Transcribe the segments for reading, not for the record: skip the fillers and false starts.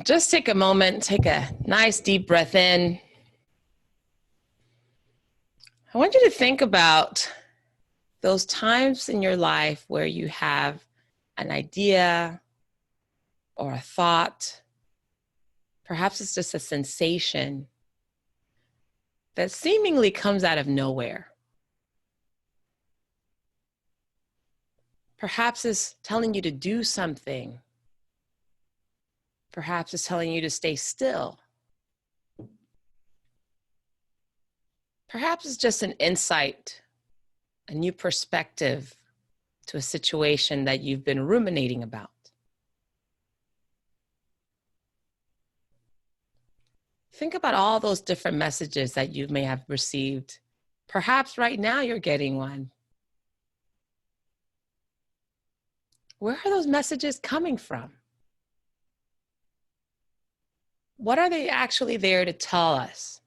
Just take a moment, take a nice deep breath in. I want you to think about those times in your life where you have an idea or a thought. Perhaps it's just a sensation that seemingly comes out of nowhere. Perhaps it's telling you to do something. Perhaps it's telling you to stay still. Perhaps it's just an insight, a new perspective to a situation that you've been ruminating about. Think about all those different messages that you may have received. Perhaps right now you're getting one. Where are those messages coming from? What are they actually there to tell us?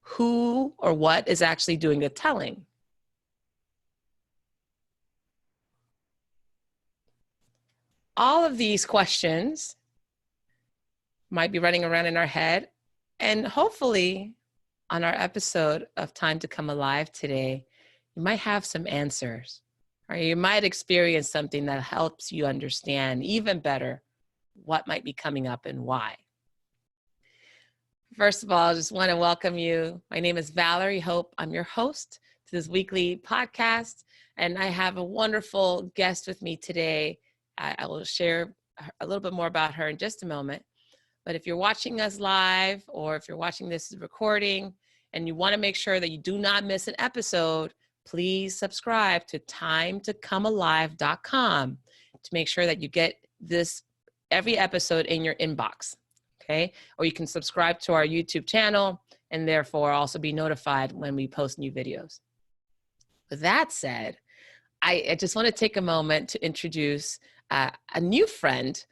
Who or what is actually doing the telling? All of these questions might be running around in our head, and hopefully on our episode of Time to Come Alive today, you might have some answers, or you might experience something that helps you understand even better what might be coming up and why. First of all, I just want to welcome you. My name is Valerie Hope. I'm your host to this weekly podcast, and I have a wonderful guest with me today. I will share a little bit more about her in just a moment. But if you're watching us live, or if you're watching this recording and you want to make sure that you do not miss an episode, please subscribe to timetocomealive.com to make sure that you get this every episode in your inbox. Okay. Or you can subscribe to our YouTube channel and therefore also be notified when we post new videos. With that said, I just want to take a moment to introduce a new friend.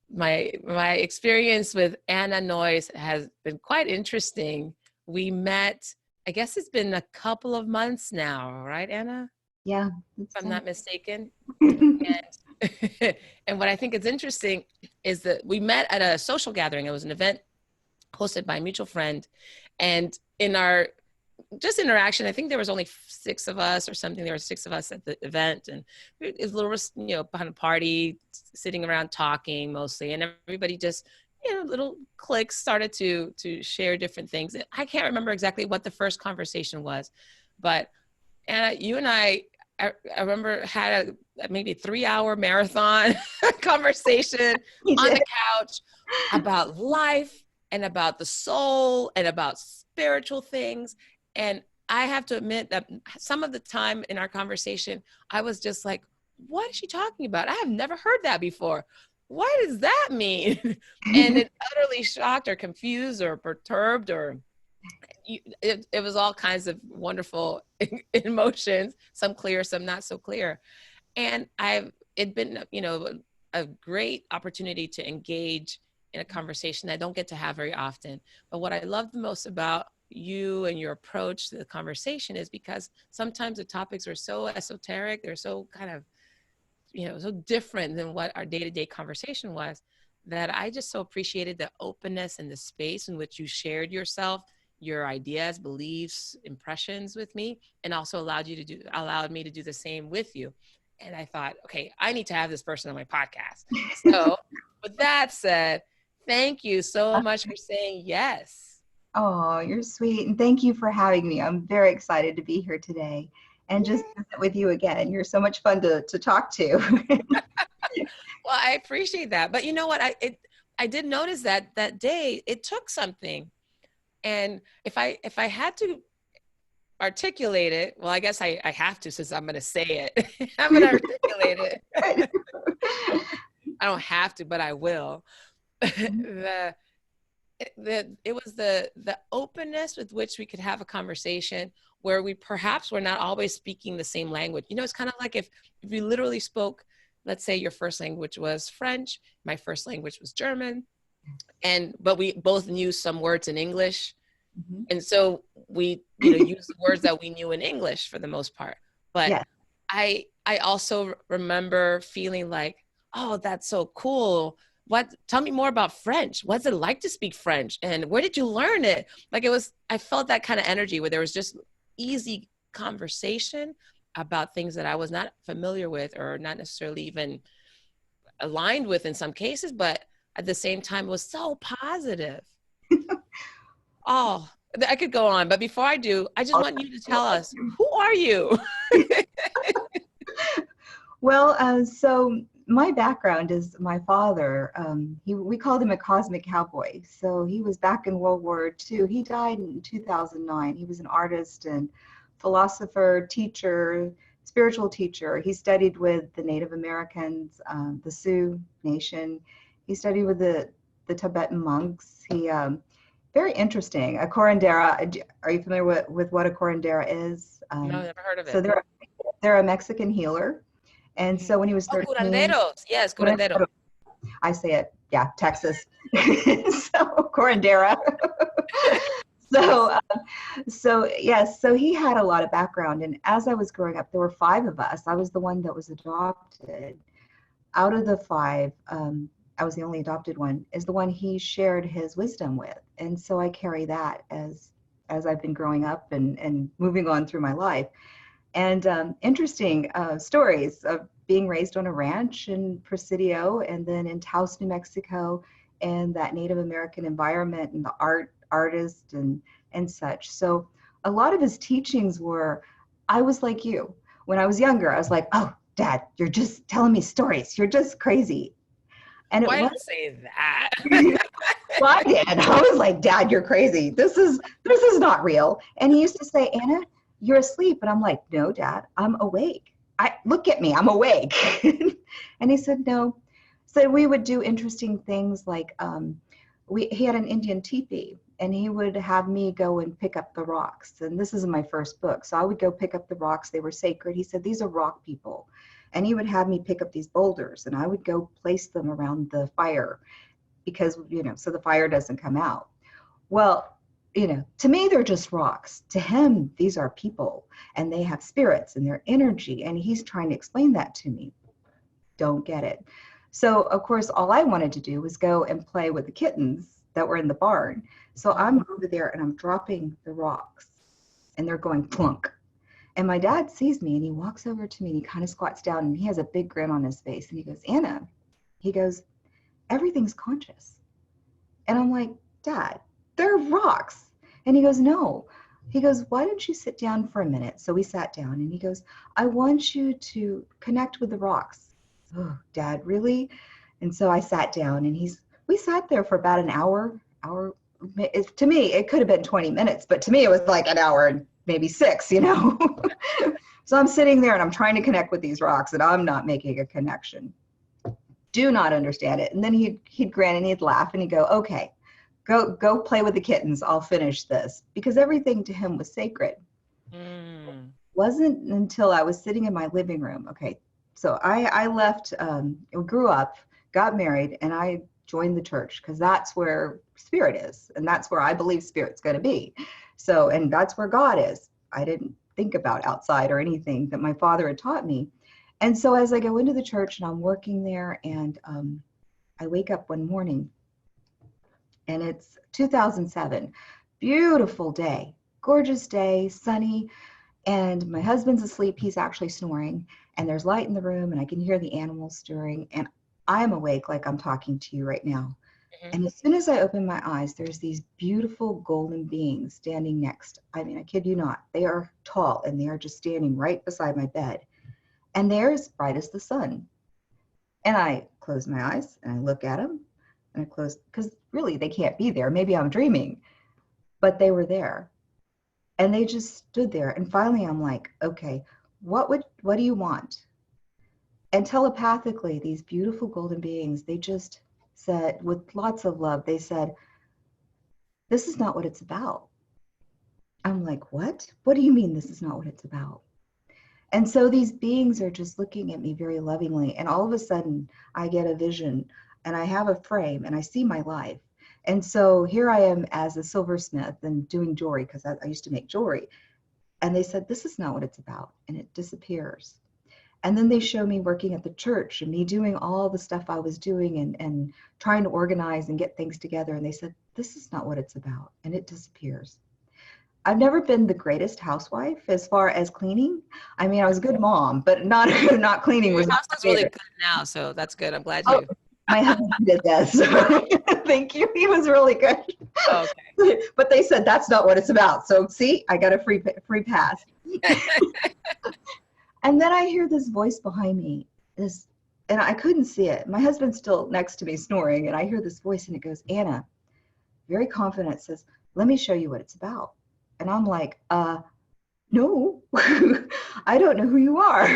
My experience with Ana Noyce has been quite interesting. We met, I guess it's been a couple of months now, right, Ana? Yeah. If I'm not mistaken. And And what I think is interesting is that we met at a social gathering. It was an event hosted by a mutual friend. And in our just interaction, I think there was only 6 of us or something. There were 6 of us at the event, and it was a little, behind a party, sitting around talking mostly. And everybody just, little cliques started to share different things. I can't remember exactly what the first conversation was, but Anna, you and I remember had a maybe 3-hour marathon conversation on the couch about life and about the soul and about spiritual things. And I have to admit that some of the time in our conversation, I was just like, what is she talking about? I have never heard that before. What does that mean? And it utterly shocked or confused or perturbed or it was all kinds of wonderful emotions, some clear, some not so clear. And it'd been, a great opportunity to engage in a conversation that I don't get to have very often. But what I love the most about you and your approach to the conversation is because sometimes the topics are so esoteric, they're so kind of, so different than what our day-to-day conversation was, that I just so appreciated the openness and the space in which you shared yourself, your ideas, beliefs, impressions with me, and also allowed me to do the same with you. And I thought, okay, I need to have this person on my podcast. So with that said, thank you so much for saying yes. Oh, you're sweet. And thank you for having me. I'm very excited to be here today and just visit with you again. You're so much fun to talk to. Well, I appreciate that. But you know what? I did notice that day it took something. And if I had to articulate it, well, I guess I have to, since I'm going to say it. I'm going to articulate it. I don't have to, but I will. It was the openness with which we could have a conversation where we perhaps were not always speaking the same language. It's kind of like if we literally spoke, let's say your first language was French, my first language was German, but we both knew some words in English. Mm-hmm. And so we, used the words that we knew in English for the most part. But yeah. I also remember feeling like, Oh, that's so cool. Tell me more about French. What's it like to speak French? And where did you learn it? Like, I felt that kind of energy where there was just easy conversation about things that I was not familiar with or not necessarily even aligned with in some cases, but at the same time, it was so positive. Oh, I could go on, but before I do, I just want you to tell us, who are you? Well, so my background is my father. We called him a cosmic cowboy. So he was back in World War II. He died in 2009. He was an artist and philosopher, teacher, spiritual teacher. He studied with the Native Americans, the Sioux Nation. He studied with the Tibetan monks. He very interesting. A curandera. Are you familiar with what a curandera is? No, never heard of So it. they're a Mexican healer. And so when he was Oh, 13, curanderos. Yes, curandero. I say it, yeah, Texas. So curandera. Yes. So, so yes, so he had a lot of background. And as I was growing up, there were five of us. I was the one that was adopted. Out of the five, I was the only adopted one, is the one he shared his wisdom with. And so I carry that as I've been growing up and moving on through my life. And interesting stories of being raised on a ranch in Presidio and then in Taos, New Mexico, and that Native American environment and the artist and such. So a lot of his teachings were, I was like you. When I was younger, I was like, oh, Dad, you're just telling me stories. You're just crazy. And it Why was, don't say that? well, I did. I was like, Dad, you're crazy. This is not real. And he used to say, Anna, you're asleep. And I'm like, no, Dad, I'm awake. I look at me, I'm awake. And he said, no. So we would do interesting things like he had an Indian teepee and he would have me go and pick up the rocks. And this is in my first book. So I would go pick up the rocks. They were sacred. He said, these are rock people. And he would have me pick up these boulders and I would go place them around the fire because, so the fire doesn't come out. Well, to me, they're just rocks. To him, these are people and they have spirits and their energy. And he's trying to explain that to me. Don't get it. So, of course, all I wanted to do was go and play with the kittens that were in the barn. So I'm over there and I'm dropping the rocks and they're going plunk. And my dad sees me and he walks over to me and he kind of squats down and he has a big grin on his face. And he goes, Anna, he goes, everything's conscious. And I'm like, Dad, they're rocks. And he goes, no. He goes, why don't you sit down for a minute? So we sat down and he goes, I want you to connect with the rocks. Oh, Dad, really? And so I sat down and we sat there for about an hour. To me, it could have been 20 minutes, but to me it was like an hour and maybe 6. So I'm sitting there and I'm trying to connect with these rocks and I'm not making a connection. Do not understand it. And then he'd grin and he'd laugh and he'd go, okay, go play with the kittens. I'll finish this, because everything to him was sacred. Wasn't until I was sitting in my living room. Okay. So I left, grew up, got married, and I joined the church because that's where spirit is. And that's where I believe spirit's going to be. So, and that's where God is. I didn't think about outside or anything that my father had taught me. And so as I go into the church and I'm working there and I wake up one morning and it's 2007, beautiful day, gorgeous day, sunny, and my husband's asleep. He's actually snoring and there's light in the room and I can hear the animals stirring and I'm awake like I'm talking to you right now. Mm-hmm. And as soon as I open my eyes, there's these beautiful golden beings standing next. I mean, I kid you not, they are tall and they are just standing right beside my bed. And they're as bright as the sun. And I close my eyes and I look at them and I close, because really they can't be there. Maybe I'm dreaming, but they were there. And they just stood there. And finally I'm like, okay, what do you want? And telepathically, these beautiful golden beings, they just said, with lots of love, they said, this is not what it's about. I'm like, what? What do you mean this is not what it's about? And so these beings are just looking at me very lovingly. And all of a sudden, I get a vision and I have a frame and I see my life. And so here I am as a silversmith and doing jewelry, because I used to make jewelry. And they said, this is not what it's about. And it disappears. And then they show me working at the church and me doing all the stuff I was doing and trying to organize and get things together. And they said, this is not what it's about. And it disappears. I've never been the greatest housewife as far as cleaning. I mean, I was a good mom, but not not cleaning Your was not house my looks really favorite. good now, so that's good. I'm glad Oh, you. my husband did this. Thank you. He was really good. Oh, But they said that's not what it's about. So see, I got a free pass. okay. And then I hear this voice behind me, this, and I couldn't see it. My husband's still next to me snoring, and I hear this voice, and it goes, Anna, very confident, says, let me show you what it's about. And I'm like, no, I don't know who you are.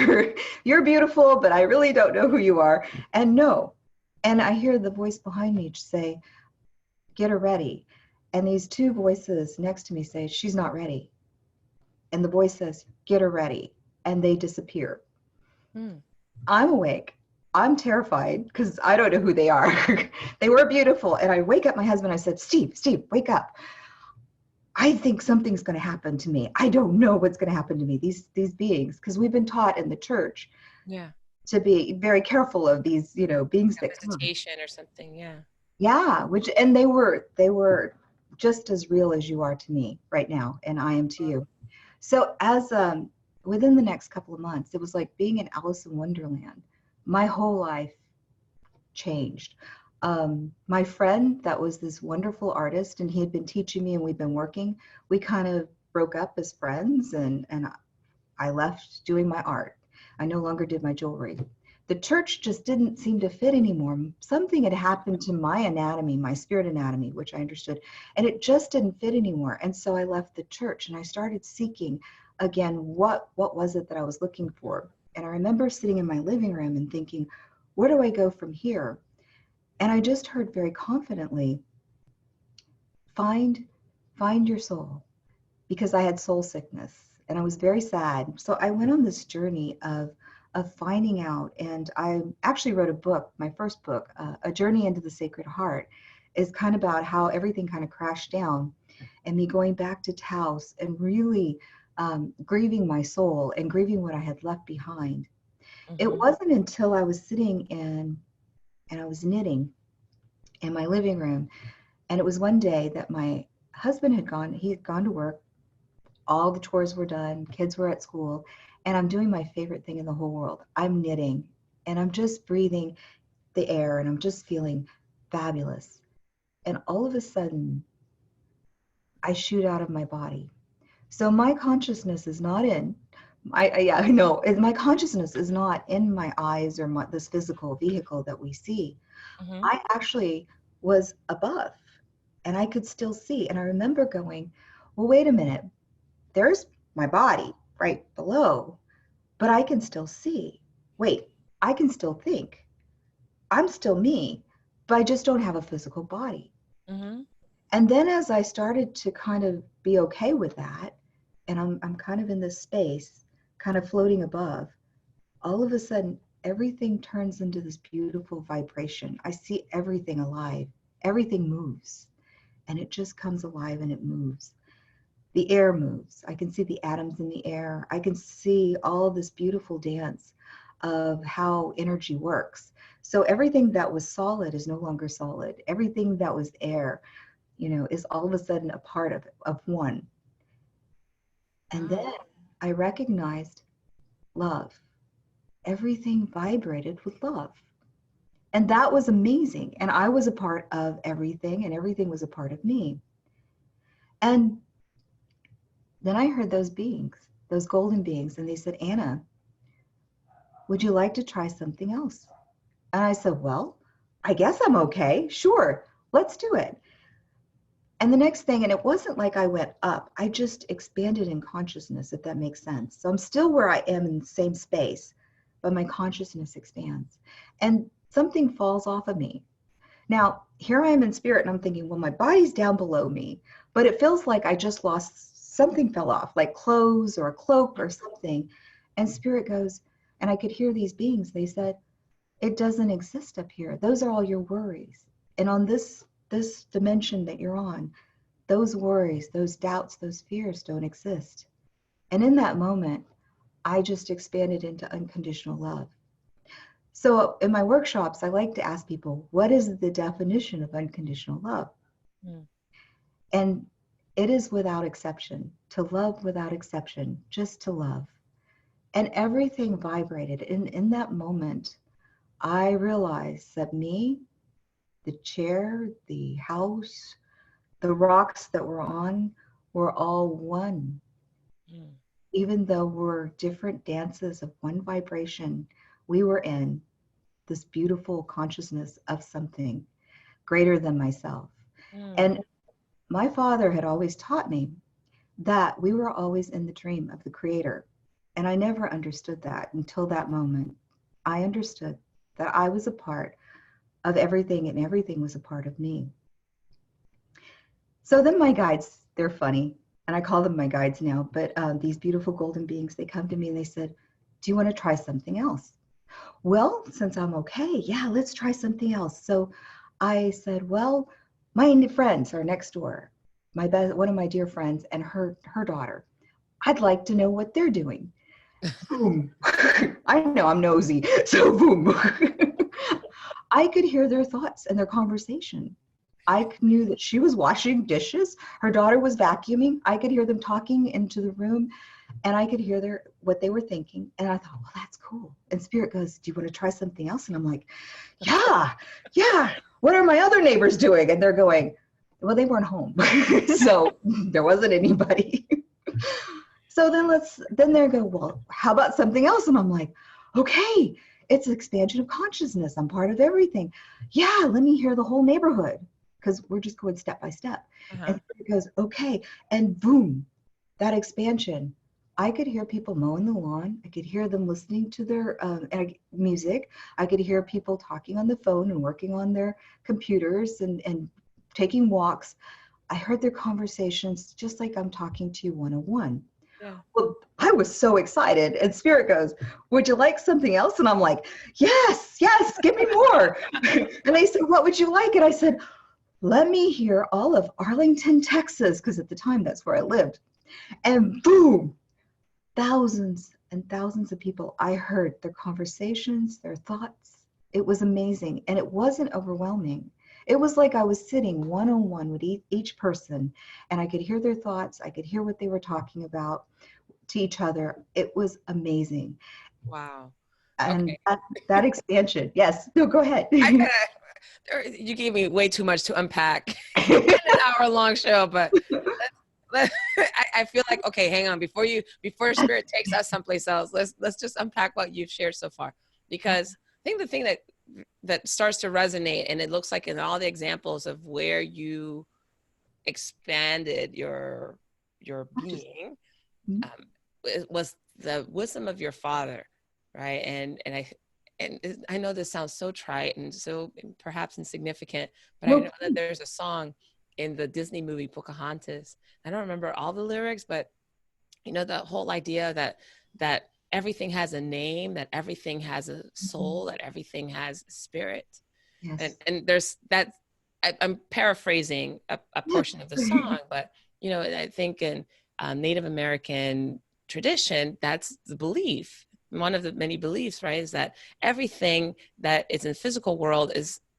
You're beautiful, but I really don't know who you are. And no. And I hear the voice behind me say, get her ready. And these two voices next to me say, she's not ready. And the voice says, get her ready. And they disappear. Hmm. I'm awake. I'm terrified because I don't know who they are. They were beautiful. And I wake up my husband. I said, Steve, wake up. I think something's going to happen to me. I don't know what's going to happen to me. These beings, because we've been taught in the church Yeah. to be very careful of these, beings A that come. visitation or something. Yeah. Yeah, and they were just as real as you are to me right now, and I am to you. So as within the next couple of months, it was like being in Alice in Wonderland. My whole life changed. My friend that was this wonderful artist, and he had been teaching me, and we've been working. We kind of broke up as friends, and I left doing my art. I no longer did my jewelry. The church just didn't seem to fit anymore. Something had happened to my anatomy, my spirit anatomy, which I understood, and it just didn't fit anymore. And so I left the church and I started seeking again, what was it that I was looking for? And I remember sitting in my living room and thinking, where do I go from here? And I just heard very confidently, find your soul, because I had soul sickness and I was very sad. So I went on this journey of finding out, and I actually wrote a book. My first book, A Journey into the Sacred Heart, is kind of about how everything kind of crashed down, and me going back to Taos and really grieving my soul and grieving what I had left behind. It Mm-hmm. wasn't until I was sitting in and I was knitting in my living room, and it was one day that my husband he had gone to work. All the chores were done, kids were at school, and I'm doing my favorite thing in the whole world. I'm knitting, and I'm just breathing the air, and I'm just feeling fabulous. And all of a sudden, I shoot out of my body. So my consciousness is not in, yeah, I know, my consciousness is not in my eyes or this physical vehicle that we see. Mm-hmm. I actually was above, and I could still see. And I remember going, well, wait a minute, there's my body right below, but I can still see. Wait, I can still think. I'm still me, but I just don't have a physical body. Mm-hmm. And then as I started to kind of be okay with that, and I'm kind of in this space, kind of floating above, all of a sudden everything turns into this beautiful vibration. I see everything alive. Everything moves, and it just comes alive and it moves. The air moves. I can see the atoms in the air. I can see all this beautiful dance of how energy works. So everything that was solid is no longer solid. Everything that was air, is all of a sudden a part of one. And Wow. then I recognized love. Everything vibrated with love. And that was amazing. And I was a part of everything, and everything was a part of me. And then I heard those beings, those golden beings, and they said, Anna, would you like to try something else? And I said, well, I guess I'm okay. Sure, let's do it. And the next thing, and it wasn't like I went up, I just expanded in consciousness, if that makes sense. So I'm still where I am in the same space, but my consciousness expands. And something falls off of me. Now, here I am in spirit, and I'm thinking, well, my body's down below me, but it feels like I just lost, something fell off, like clothes or a cloak or something. And spirit goes, and I could hear these beings, they said, it doesn't exist up here. Those are all your worries. And on this dimension that you're on, those worries, those doubts, those fears don't exist. And in that moment, I just expanded into unconditional love. So in my workshops, I like to ask people, what is the definition of unconditional love? Mm. And it is without exception, to love without exception, just to love. And everything vibrated. In that moment, I realized that me, the chair, the house, the rocks that we're on were all one. Mm. Even though we're different dances of one vibration, we were in this beautiful consciousness of something greater than myself. Mm. And my father had always taught me that we were always in the dream of the creator. And I never understood that until that moment. I understood that I was a part of everything and everything was a part of me. So then my guides, they're funny, and I call them my guides now, but these beautiful golden beings, they come to me and they said, do you want to try something else? Well, since I'm okay, yeah, let's try something else. So I said, well, my friends are next door, one of my dear friends and her daughter. I'd like to know what they're doing. Boom. I know I'm nosy. So boom. I could hear their thoughts and their conversation. I knew that she was washing dishes. Her daughter was vacuuming. I could hear them talking into the room and I could hear what they were thinking. And I thought, well, that's cool. And Spirit goes, do you want to try something else? And I'm like, yeah, yeah. What are my other neighbors doing? And they're going, well, they weren't home. So there wasn't anybody. So then they go, well, how about something else? And I'm like, okay, it's expansion of consciousness. I'm part of everything. Yeah, let me hear the whole neighborhood because we're just going step by step. Uh-huh. And it goes, okay. And boom, that expansion. I could hear people mowing the lawn. I could hear them listening to their music. I could hear people talking on the phone and working on their computers and taking walks. I heard their conversations just like I'm talking to you one-on-one. Yeah. Well, I was so excited. And Spirit goes, would you like something else? And I'm like, yes, yes, give me more. And they said, what would you like? And I said, let me hear all of Arlington, Texas, because at the time that's where I lived. And boom, thousands and thousands of people. I heard their conversations, their thoughts. It was amazing. And it wasn't overwhelming. It was like I was sitting one-on-one with each person and I could hear their thoughts. I could hear what they were talking about to each other. It was amazing. Wow. And Okay. that expansion. Yes. No, go ahead. You gave me way too much to unpack in an hour-long show, but I feel like, okay, hang on. Before Spirit takes us someplace else, let's just unpack what you've shared so far. Because I think the thing that starts to resonate, and it looks like in all the examples of where you expanded your being, was the wisdom of your father, right? And I know this sounds so trite and so perhaps insignificant, but I know that there's a song in the Disney movie Pocahontas. I don't remember all the lyrics, but you know, the whole idea that everything has a name, that everything has a soul, that everything has a spirit. Yes. And there's that, I'm paraphrasing a portion of the song, but you know, I think in Native American tradition, that's the belief. One of the many beliefs, right, is that everything that is in the physical world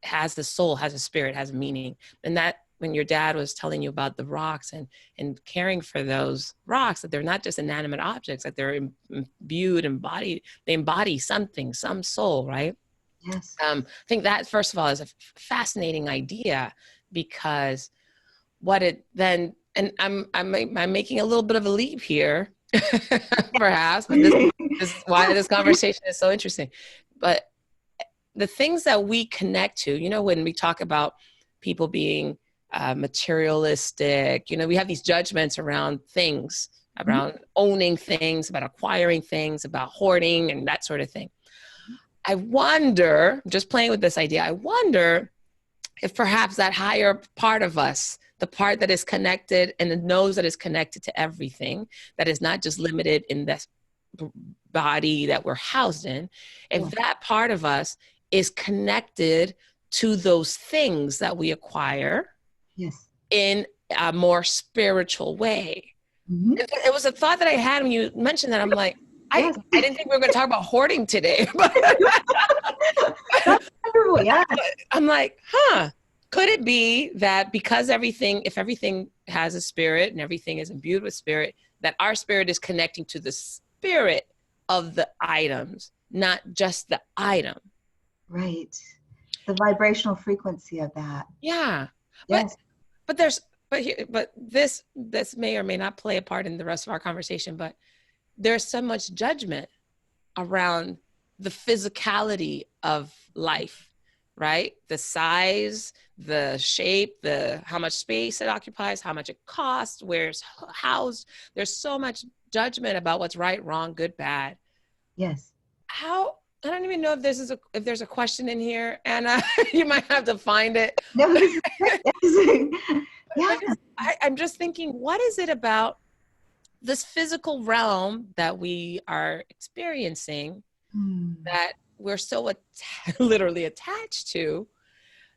has the soul, has a spirit, has a meaning. And that when your dad was telling you about the rocks and caring for those rocks, that they're not just inanimate objects, that they're imbued, embodied, they embody something, some soul, right? Yes. I think that, first of all, is a fascinating idea, because what it then, and I'm making a little bit of a leap here, perhaps, but this is why this conversation is so interesting. But the things that we connect to, you know, when we talk about people being materialistic, you know, we have these judgments around things, around owning things, about acquiring things, about hoarding and that sort of thing. I wonder, just playing with this idea, I wonder if perhaps that higher part of us, the part that is connected and knows that is connected to everything, that is not just limited in this body that we're housed in, if that part of us is connected to those things that we acquire, yes, in a more spiritual way. It was a thought that I had when you mentioned that. I'm like, I Yes. didn't think we were going to talk about hoarding today, but That's wonderful. Yeah. I'm like, huh, could it be that because if everything has a spirit and everything is imbued with spirit, that our spirit is connecting to the spirit of the items, not just the item? Right. The vibrational frequency of that. Yeah. But Yes. but there's but this may or may not play a part in the rest of our conversation, but there's so much judgment around the physicality of life, right? The size, the shape, the how much space it occupies, how much it costs, where it's housed. There's so much judgment about what's right, wrong, good, bad. Yes. How I don't even know if there's a question in here, Anna. You might have to find it. No, this is great. Yes. Yeah. I'm just thinking, what is it about this physical realm that we are experiencing Hmm. that we're so literally attached to,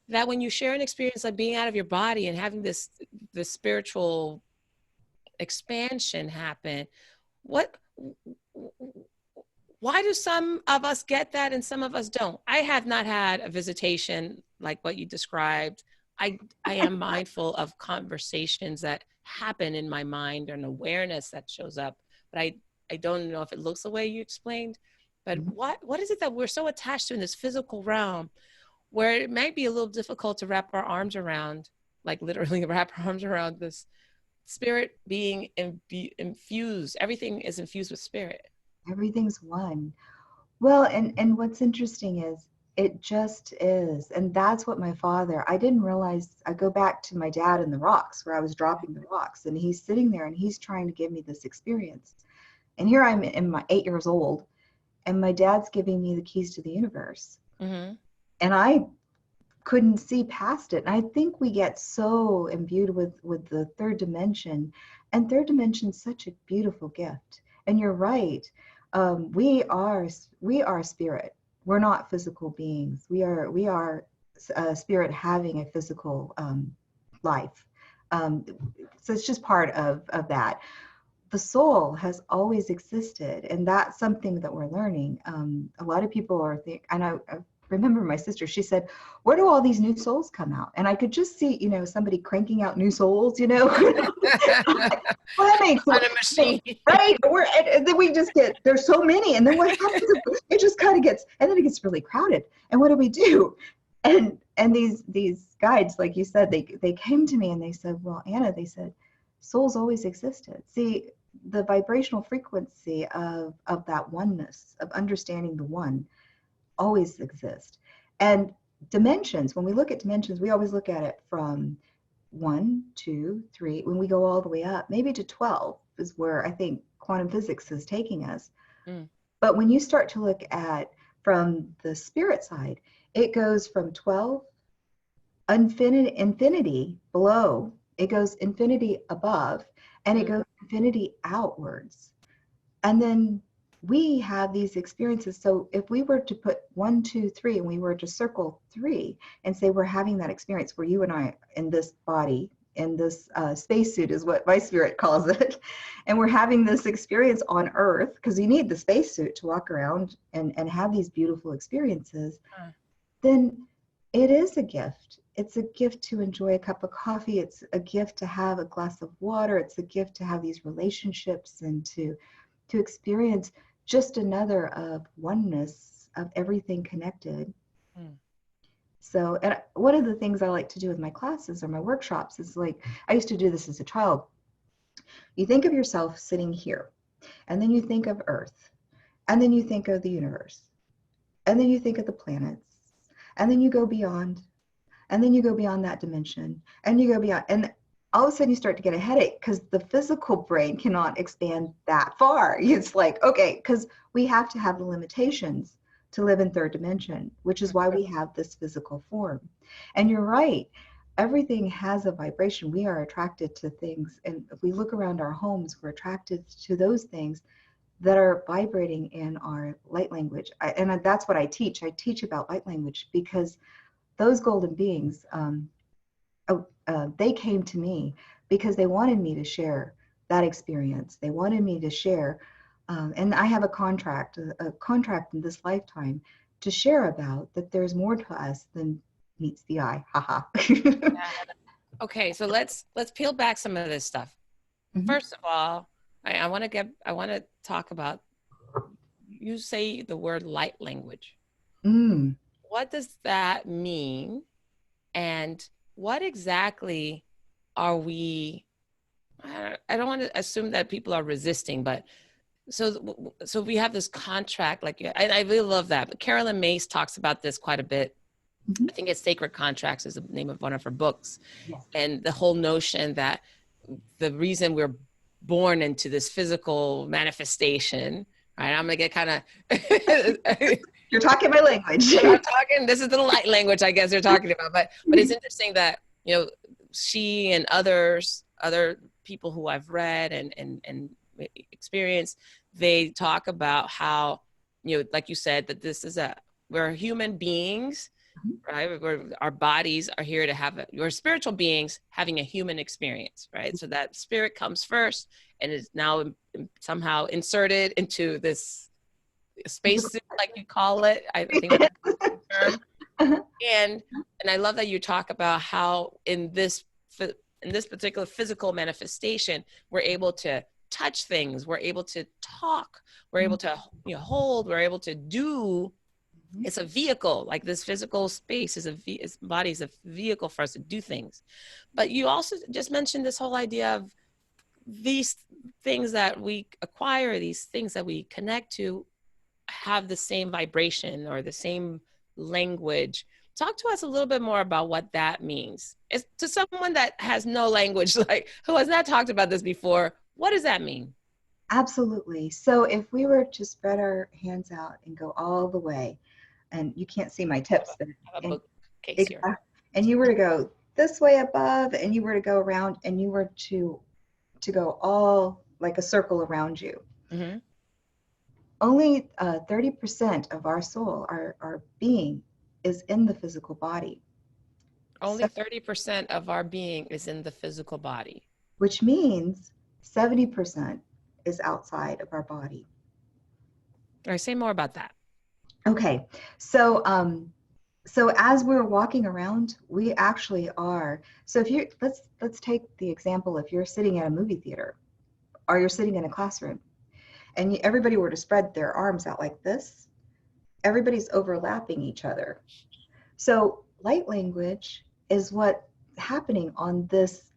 that when you share an experience like being out of your body and having this spiritual expansion happen, what why do some of us get that and some of us don't? I have not had a visitation like what you described. I am mindful of conversations that happen in my mind, or an awareness that shows up, but I don't know if it looks the way you explained. But what is it that we're so attached to in this physical realm, where it might be a little difficult to wrap our arms around, like literally wrap our arms around this spirit being infused? Everything is infused with spirit. Everything's one. Well, and what's interesting is it just is. And that's what my father, I didn't realize. I go back to my dad in the rocks, where I was dropping the rocks, and he's sitting there and he's trying to give me this experience. And here I'm in my 8 years old, and my dad's giving me the keys to the universe. Mm-hmm. And I couldn't see past it. And I think we get so imbued with the third dimension, and third dimension is such a beautiful gift. And you're right. We are spirit. We're not physical beings. We are spirit having a physical life. Um, so it's just part of that. The soul has always existed, and that's something that we're learning. A lot of people are and I remember my sister, she said, where do all these new souls come out? And I could just see, somebody cranking out new souls. Well, that makes On a machine. right. And then we just get, there's so many, and then what happens? It just kind of gets, and then it gets really crowded. And what do we do? And these guides, like you said, they came to me and they said, well, Anna, they said, souls always existed. See, the vibrational frequency of that oneness, of understanding the one, always exist. And dimensions, when we look at dimensions, we always look at it from 1, 2, 3, when we go all the way up, maybe to 12 is where I think quantum physics is taking us. Mm. But when you start to look at from the spirit side, it goes from 12, infinity below, it goes infinity above, and it goes infinity outwards. And then we have these experiences. So if we were to put 1, 2, 3, and we were to circle 3 and say we're having that experience where you and I in this body, in this spacesuit is what my spirit calls it, and we're having this experience on Earth, because you need the spacesuit to walk around and have these beautiful experiences, then it is a gift. It's a gift to enjoy a cup of coffee. It's a gift to have a glass of water. It's a gift to have these relationships and to experience just another of oneness of everything connected. So, and one of the things I like to do with my classes or my workshops is, like, I used to do this as a child. You think of yourself sitting here, and then you think of Earth, and then you think of the universe, and then you think of the planets, and then you go beyond, and then you go beyond that dimension, and you go beyond, and all of a sudden you start to get a headache because the physical brain cannot expand that far. It's like, okay, because we have to have the limitations to live in third dimension, which is why we have this physical form. And you're right, everything has a vibration. We are attracted to things, and if we look around our homes, we're attracted to those things that are vibrating in our light language. And that's what I teach. I teach about light language because those golden beings, they came to me because they wanted me to share that experience. They wanted me to share And I have a contract in this lifetime to share about that there's more to us than meets the eye. Haha. Okay, so let's peel back some of this stuff. Mhm. First of all, I want to talk about, you say the word light language. Mm. What does that mean? And what exactly are we, I don't want to assume that people are resisting, but so we have this contract, like, I really love that. But Carolyn Mace talks about this quite a bit. Mhm. I think it's Sacred Contracts is the name of one of her books. Yes. And the whole notion that the reason we're born into this physical manifestation, right? I'm gonna get kind of You're talking my language. I'm talking, this is the light language I guess they're talking about. But it's interesting that, she and other people who I've read and experienced, they talk about how, like you said, that we're human beings, right? Our bodies are here to we're spiritual beings having a human experience, right? So that spirit comes first and is now somehow inserted into this spacesuit, like you call it. I think that's the term. And I love that you talk about how in this particular physical manifestation, we're able to touch things, we're able to talk, we're able to hold, we're able to do. It's a vehicle. Like, this physical space is body is a vehicle for us to do things. But you also just mentioned this whole idea of these things that we acquire, these things that we connect to, have the same vibration or the same language. Talk to us a little bit more about what that means. It's, to someone that has no language, like who has not talked about this before, what does that mean? Absolutely. So if we were to spread our hands out and go all the way, and you can't see my tips, but I have a and, bookcase here. and you were to go this way above, and you were to go around, and you were to go all like a circle around you. Mm-hmm. Only 30% of our soul, our being, is in the physical body. Only So, 30% of our being is in the physical body. which means 70% is outside of our body. All right, say more about that. Okay, so so as we're walking around, we actually are. So if you let's take the example, if you're sitting at a movie theater or you're sitting in a classroom, and everybody were to spread their arms out like this, everybody's overlapping each other. So light language is what happening on this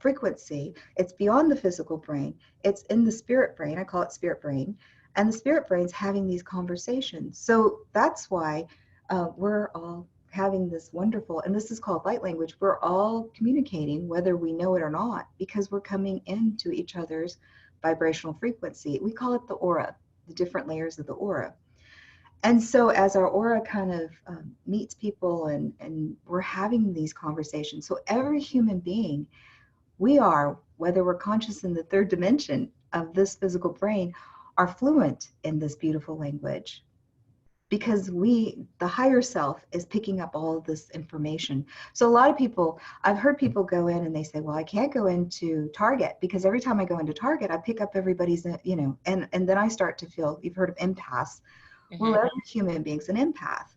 frequency. It's beyond the physical brain. It's in the spirit brain. I call it spirit brain. And the spirit brain's having these conversations. So that's why we're all having this wonderful, and this is called light language. We're all communicating, whether we know it or not, because we're coming into each other's vibrational frequency. We call it the aura, the different layers of the aura. And so as our aura kind of meets people and we're having these conversations, so every human being, we are, whether we're conscious in the third dimension of this physical brain, are fluent in this beautiful language because the higher self is picking up all of this information. So a lot of people, I've heard people go in and they say, well, I can't go into Target because every time I go into Target, I pick up everybody's, and then I start to feel, you've heard of empaths. Well, Mm-hmm. every human being's an empath.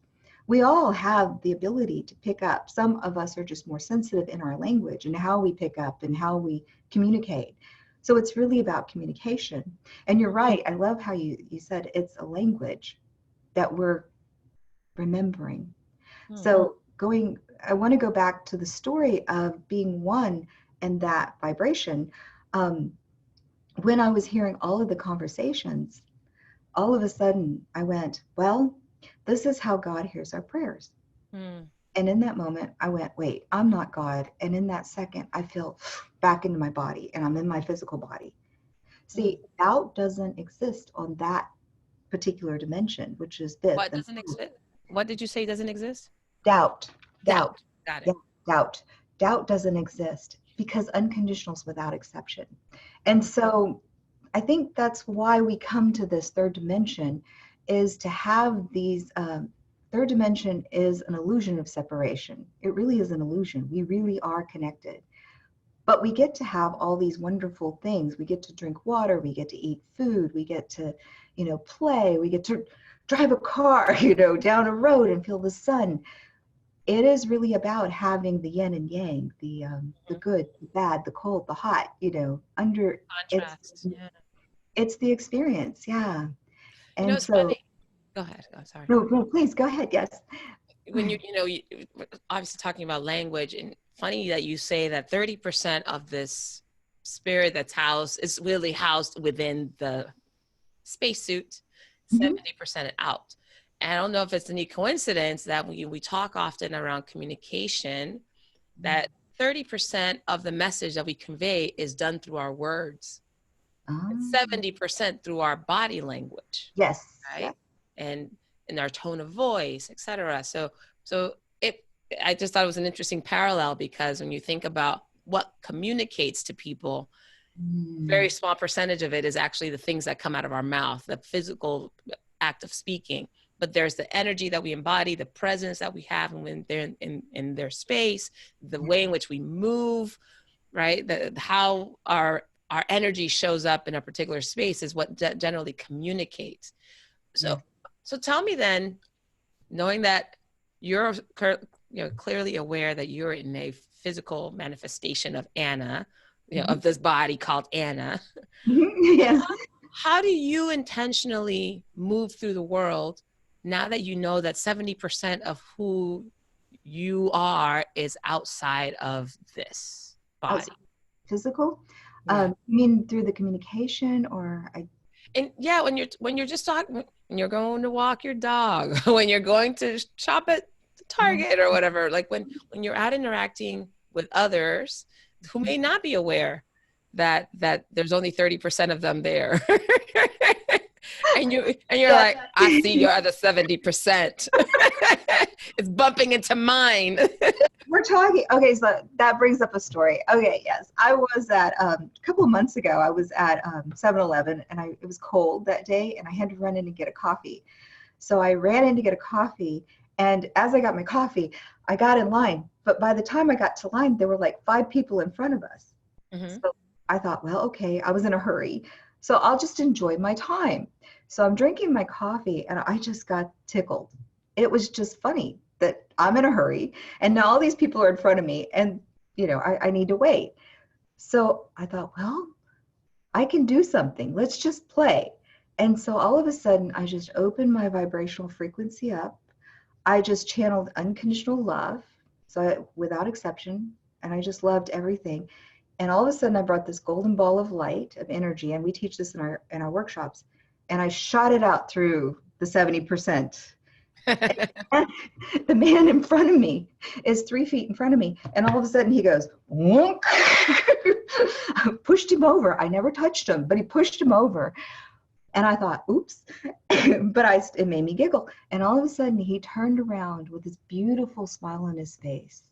We all have the ability to pick up. Some of us are just more sensitive in our language and how we pick up and how we communicate. So it's really about communication. And you're right. I love how you said it's a language that we're remembering. Hmm. So I want to go back to the story of being one and that vibration. Um, when I was hearing all of the conversations, all of a sudden I went, well, this is how God hears our prayers. Hmm. And in that moment, I went, wait, I'm not God. And in that second, I feel back into my body and I'm in my physical body. Hmm. See, doubt doesn't exist on that particular dimension, which is fifth. What And doesn't exist? What did you say doesn't exist? doubt, doubt, Doubt. Got it. yeah, doubt, doubt doesn't exist because unconditional is without exception. And so I think that's why we come to this third dimension, is to have these. Third dimension is an illusion of separation. It really is an illusion. We really are connected. but we get to have all these wonderful things. We get to drink water, we get to eat food, we get to, play, we get to drive a car, down a road and feel the sun. It is really about having the yin and yang, the good, the bad, the cold, the hot, under it's Contrast. Yeah. it's the experience, yeah. And It's so, funny. Go ahead. Oh, sorry. no, no, please go ahead. Yes. When you obviously talking about language, and funny that you say that 30% of this spirit that's housed is really housed within the spacesuit, Mhm. 70% out. And I don't know if it's any coincidence that we talk often around communication, that 30% of the message that we convey is done through our words, and Um, 70% through our body language, yes, right? yes. And in our tone of voice, etc. So it, I just thought it was an interesting parallel, because when you think about what communicates to people, very Mm, small percentage of it is actually the things that come out of our mouth, the physical act of speaking. But there's the energy that we embody, the presence that we have when they're in their space, the yeah, way in which we move, right? How our energy shows up in a particular space is what generally communicates. So, yes. so tell me then, knowing that you're clearly aware that you're in a physical manifestation of Anna, Mhm. of this body called Anna, Yes. how do you intentionally move through the world now that you know that 70% of who you are is outside of this Outside body? physical. Yeah. You mean through the communication, or I? And yeah, when you're just talking, when you're going to walk your dog, when you're going to shop at Um, Target or whatever, like when you're out interacting with others who may not be aware that there's only 30% of them there. And you're yeah. like, I see your other 70%. It's bumping into mine. We're talking. Okay, so that brings up a story. Okay, yes, I was at a couple of months ago. I was at 7-Eleven, and it was cold that day, and I had to run in and get a coffee. So I ran in to get a coffee, and as I got my coffee, I got in line. But by the time I got to line, there were like 5 people in front of us. Mm-hmm. So I thought, well, okay, I was in a hurry, so I'll just enjoy my time. So I'm drinking my coffee, and I just got tickled. It was just funny that I'm in a hurry, and now all these people are in front of me, and I need to wait. So I thought, well, I can do something. Let's just play. And so all of a sudden, I just opened my vibrational frequency up. I just channeled unconditional love, without exception, and I just loved everything. And all of a sudden, I brought this golden ball of light of energy, and we teach this in our workshops. And I shot it out through the 70%. And the man in front of me is 3 feet in front of me, and all of a sudden he goes, wonk. Pushed him over. I never touched him, but he pushed him over. And I thought, oops. But it made me giggle. And all of a sudden he turned around with this beautiful smile on his face.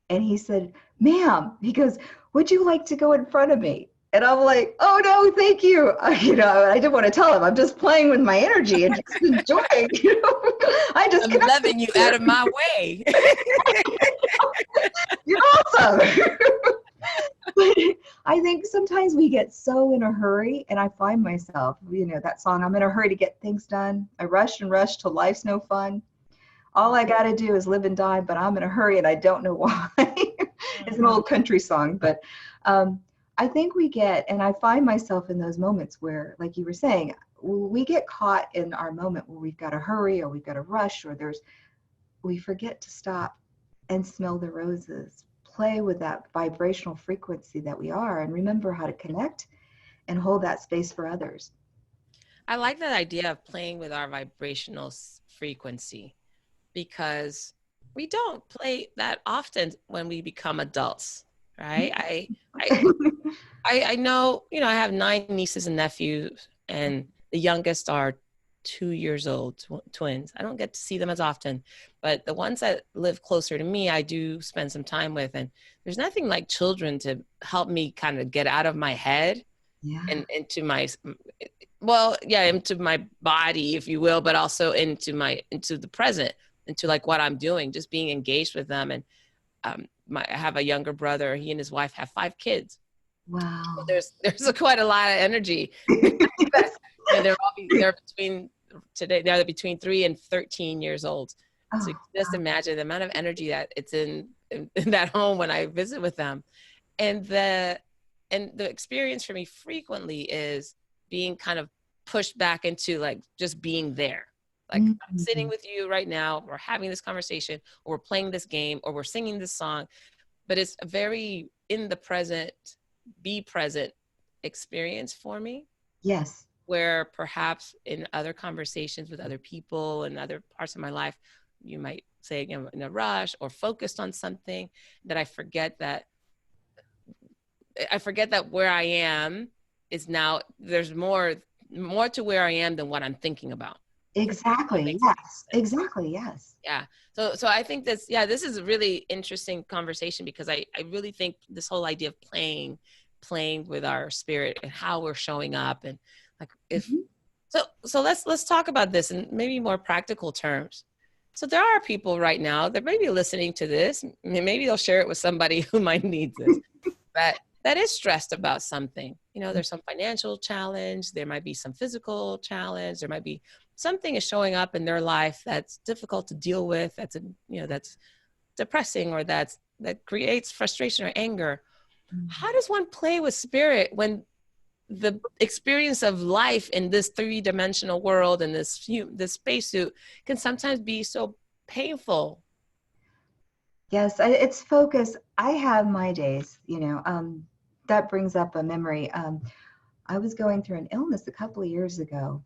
And he said, ma'am, he goes, would you like to go in front of me? And I'm like, oh no, thank you. I didn't want to tell him. I'm just playing with my energy and just enjoying. I just I'm connected loving you here. out of my way. You're awesome. But I think sometimes we get so in a hurry, and I find myself, that song, I'm in a hurry to get things done. I rush and rush till life's no fun. All I got to do is live and die, but I'm in a hurry and I don't know why. It's an old country song, but um, I think and I find myself in those moments where, like you were saying, we get caught in our moment where we've got to hurry or we've got to rush, or we forget to stop and smell the roses, play with that vibrational frequency that we are, and remember how to connect and hold that space for others. I like that idea of playing with our vibrational frequency, because we don't play that often when we become adults, right? I I know, I have 9 nieces and nephews, and the youngest are 2 years old, twins. I don't get to see them as often, but the ones that live closer to me, I do spend some time with. And there's nothing like children to help me kind of get out of my head Yeah. and into into my body, if you will, but also into the present, into like what I'm doing, just being engaged with them. And I have a younger brother. He and his wife have 5 kids. So Wow. there's quite a lot of energy. Yes. They're between 3 and 13 years old. So Oh, you can just imagine the amount of energy that it's in that home when I visit with them. And the experience for me frequently is being kind of pushed back into like just being there. Like I'm sitting mhm. with you right now, we're having this conversation, or we're playing this game, or we're singing this song, but it's a very in the present, be present experience for me, Yes. where perhaps in other conversations with other people and other parts of my life, you might say, you know, in a rush or focused on something, that I forget that where I am is now, there's more to where I am than what I'm thinking about. That Exactly. makes Yes. sense. Exactly. Yes. Yeah. So I think this is a really interesting conversation, because I really think this whole idea of playing with our spirit and how we're showing up, and like if Mhm. so let's talk about this in maybe more practical terms. So there are people right now that may be listening to this, maybe they'll share it with somebody who might need this, that is stressed about something. You know, there's some financial challenge, there might be some physical challenge, there might be something is showing up in their life that's difficult to deal with, that's depressing, or that creates frustration or anger. How does one play with spirit when the experience of life in this three-dimensional world and this spacesuit can sometimes be so painful? Yes, it's focus. I have my days, that brings up a memory. I was going through an illness a couple of years ago,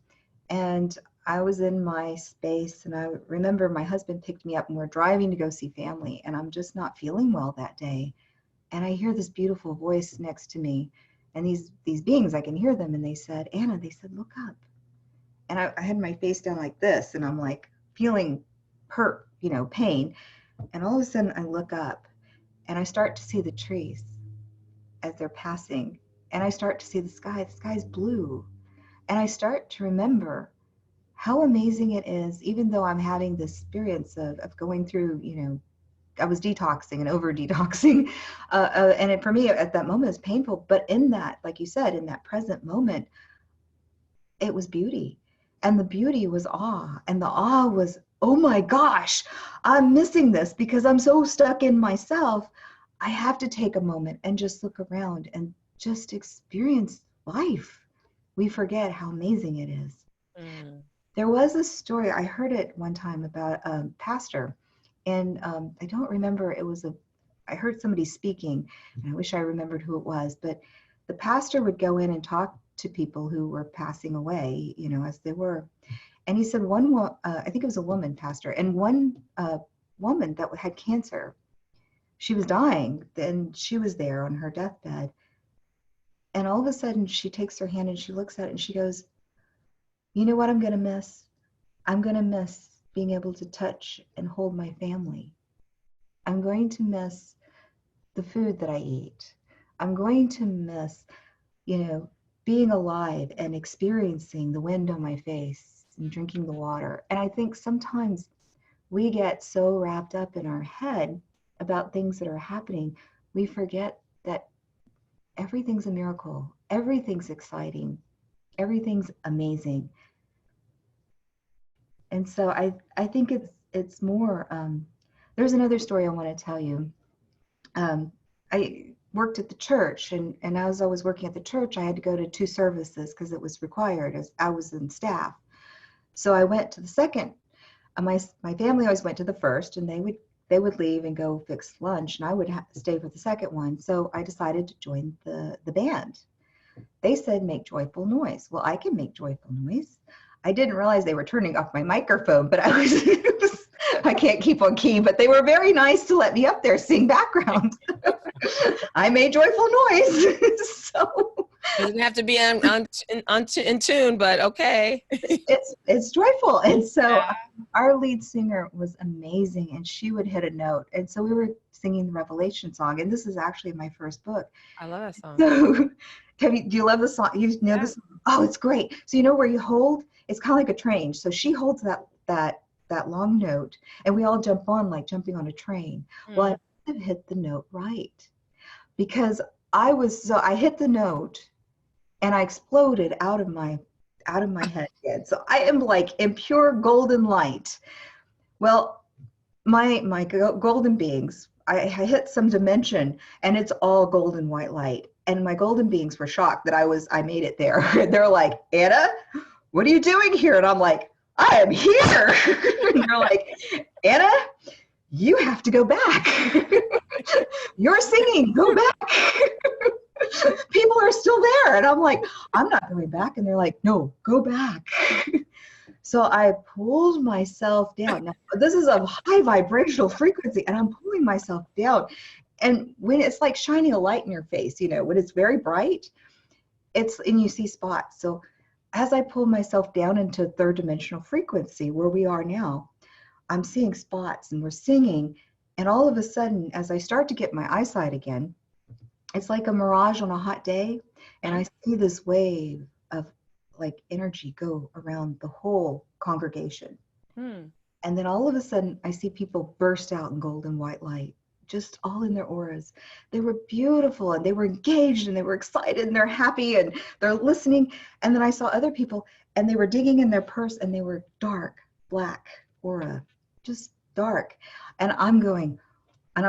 and I was in my space, and I remember my husband picked me up and we're driving to go see family, and I'm just not feeling well that day. And I hear this beautiful voice next to me, and these beings, I can hear them, and they said, Anna, they said, look up. And I had my face down like this, and I'm like feeling hurt, pain. And all of a sudden I look up and I start to see the trees as they're passing. And I start to see the sky. The sky's blue. And I start to remember how amazing it is, even though I'm having this experience of going through, I was detoxing and over detoxing. For me at that moment, it's painful. But in that, like you said, in that present moment, it was beauty. And the beauty was awe. And the awe was, oh my gosh, I'm missing this because I'm so stuck in myself. I have to take a moment and just look around and just experience life. We forget how amazing it is. Mm. There was a story, I heard it one time about a pastor, and I don't remember, I heard somebody speaking, and I wish I remembered who it was, but the pastor would go in and talk to people who were passing away, as they were. And he said I think it was a woman pastor, and one woman that had cancer, she was dying, and she was there on her deathbed. And all of a sudden, she takes her hand and she looks at it and she goes, you know what I'm going to miss? I'm going to miss being able to touch and hold my family. I'm going to miss the food that I eat. I'm going to miss, being alive and experiencing the wind on my face and drinking the water. And I think sometimes we get so wrapped up in our head about things that are happening, we forget that everything's a miracle, everything's exciting, everything's amazing. And so I think it's more. There's another story I want to tell you. I worked at the church, and as I was working at the church, I had to go to 2 services because it was required as I was in staff. So I went to the second. My family always went to the first, and they would leave and go fix lunch, and I would stay for the second one. So I decided to join the band. They said make joyful noise. Well, I can make joyful noise. I didn't realize they were turning off my microphone, but I can't keep on key, but they were very nice to let me up there sing background. I made joyful noise. So Doesn't have to be in tune, but okay. it's joyful. And so Yeah, our lead singer was amazing, and she would hit a note. And so we were singing the Revelation song, and this is actually my first book. I love that song. So do you love the song? You know Yeah. this? Oh, it's great. So where you hold, it's kind of like a train. So she holds that long note, and we all jump on like jumping on a train. Well, Mm. have hit the note right, because I hit the note and I exploded out of my head again. So I am like in pure golden light. Well, my golden beings, I hit some dimension and it's all golden white light. And my golden beings were shocked that I made it there. They're like, Anna, what are you doing here? And I'm like, I am here. And they're like, Anna, you have to go back. You're singing, go back. People are still there. And I'm like, I'm not going back. And they're like, no, go back. So I pulled myself down. Now, this is a high vibrational frequency, and I'm pulling myself down. And when it's like shining a light in your face, you know, when it's very bright, and you see spots. So as I pull myself down into third dimensional frequency, where we are now, I'm seeing spots and we're singing. And all of a sudden, as I start to get my eyesight again, it's like a mirage on a hot day. And I see this wave of like energy go around the whole congregation. And then all of a sudden I see people burst out in golden white light, just all in their auras. They were beautiful and they were engaged and they were excited and they're happy and they're listening. And then I saw other people and they were digging in their purse and they were dark, black aura, just dark. And I'm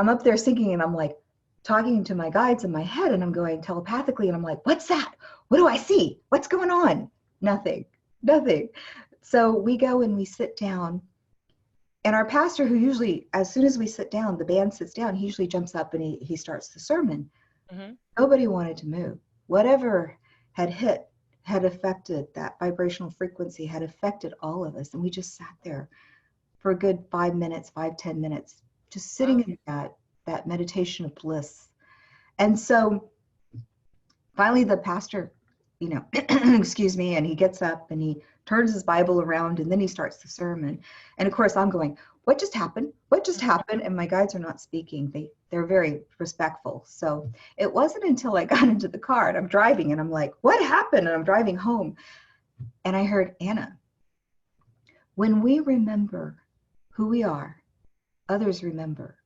up there singing and I'm like talking to my guides in my head and I'm going telepathically and I'm like, what's that? What do I see? What's going on? Nothing. So we go and we sit down. And our pastor, who usually, as soon as we sit down, the band sits down, he usually jumps up and he starts the sermon. Nobody wanted to move. Whatever had affected that vibrational frequency, had affected all of us. And we just sat there for a good 10 minutes, just sitting in that meditation of bliss. And so finally the pastor, you know, excuse me, and he gets up and he turns his Bible around and then he starts the sermon. And of course I'm going, what just happened? What just happened? And my guides are not speaking. They're very respectful. So it wasn't until I got into the car and I'm driving and I'm like, what happened? And I'm driving home and I heard, Anna, when we remember who we are, others remember.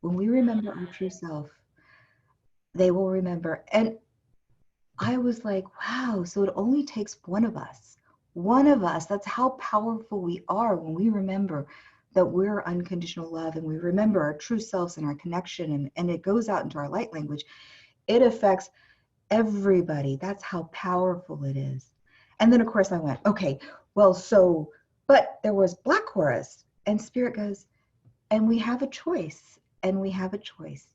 When we remember our true self, they will remember. And I was like, wow, so it only takes one of us. One of us, that's how powerful we are when we remember that we're unconditional love and we remember our true selves and our connection and it goes out into our light language. It affects everybody. That's how powerful it is. And then of course I went, okay, well, but there was black chorus and Spirit goes, and we have a choice and we have a choice.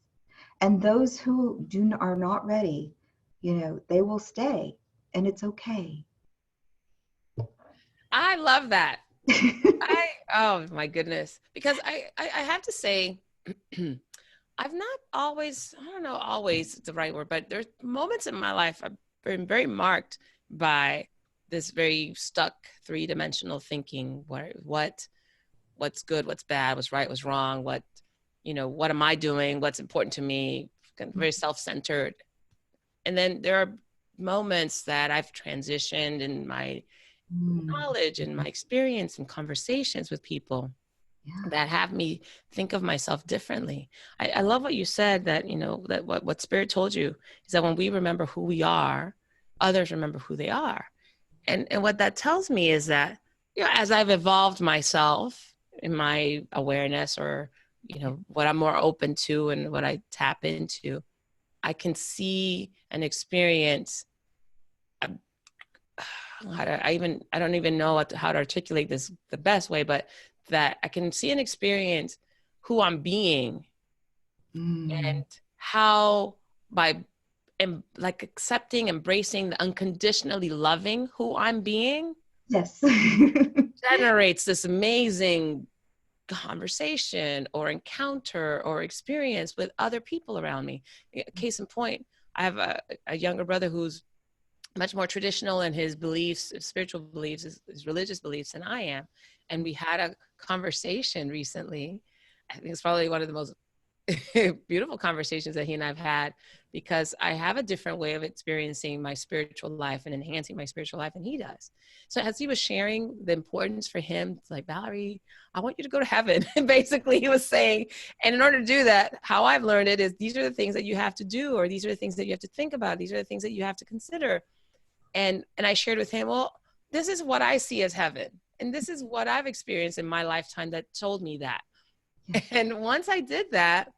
And those who are not ready, you know, they will stay and it's okay. I love that. Oh my goodness. Because I have to say, I've not always, I don't know, always the right word, but there's moments in my life I've been very marked by this very stuck three-dimensional thinking. What's good, what's bad, what's right, what's wrong, what am I doing? What's important to me? Very self-centered. And then there are moments that I've transitioned in my knowledge and my experience and conversations with people that have me think of myself differently. I love what you said, that, that what Spirit told you is that when we remember who we are, others remember who they are. And what that tells me is that, as I've evolved myself in my awareness, or, what I'm more open to and what I tap into, I can see and experience, I don't even know how to articulate this the best way, but that I can see and experience who I'm being and how accepting, embracing, unconditionally loving who I'm being. Yes. Generates this amazing conversation or encounter or experience with other people around me. Case in point, I have a younger brother who's much more traditional in his beliefs, spiritual beliefs, his religious beliefs than I am. And we had a conversation recently. I think it's probably one of the most beautiful conversations that he and I've had, because I have a different way of experiencing my spiritual life and enhancing my spiritual life than he does. So as he was sharing the importance for him, like, Valerie, I want you to go to heaven. And basically he was saying, and in order to do that, how I've learned it is these are the things that you have to do, or these are the things that you have to think about. These are the things that you have to consider. And I shared with him, well, this is what I see as heaven. And this is what I've experienced in my lifetime that told me that. And once I did that,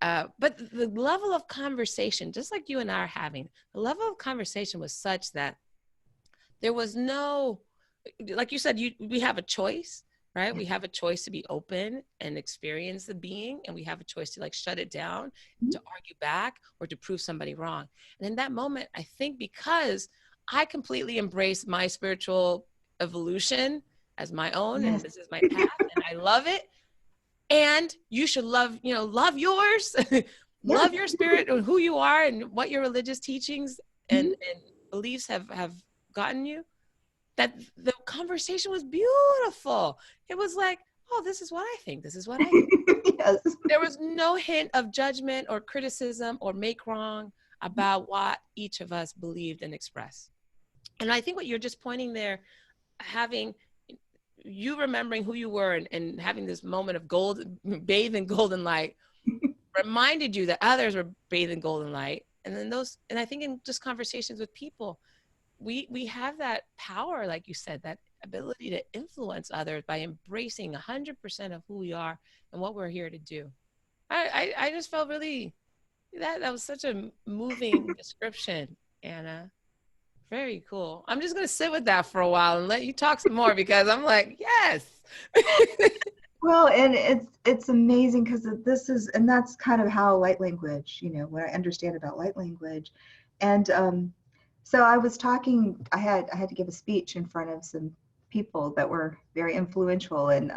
but the level of conversation, just like you and I are having, the level of conversation was such that there was no, like you said, we have a choice, right? We have a choice to be open and experience the being, and we have a choice to like shut it down, to argue back, or to prove somebody wrong. And in that moment, I think because I completely embraced my spiritual evolution as my own, and Yes. this is my path, and I love it. And you should love, love yours, Yes. love your spirit and who you are and what your religious teachings and, Mhm. and beliefs have gotten you. That the conversation was beautiful. It was like, oh, this is what I think. This is what I think. Yes. There was no hint of judgment or criticism or make wrong about what each of us believed and expressed. And I think what you're just pointing there, having you remembering who you were and having this moment of gold, bathed in golden light, reminded you that others were bathed in golden light. And then and I think in just conversations with people, we have that power, like you said, that ability to influence others by embracing 100% of who we are and what we're here to do. I just felt really, that was such a moving description, Anna. Very cool. I'm just going to sit with that for a while and let you talk some more, because I'm like, yes. Well, and it's amazing because and that's kind of how light language, what I understand about light language. And so I was talking, I had to give a speech in front of some people that were very influential. And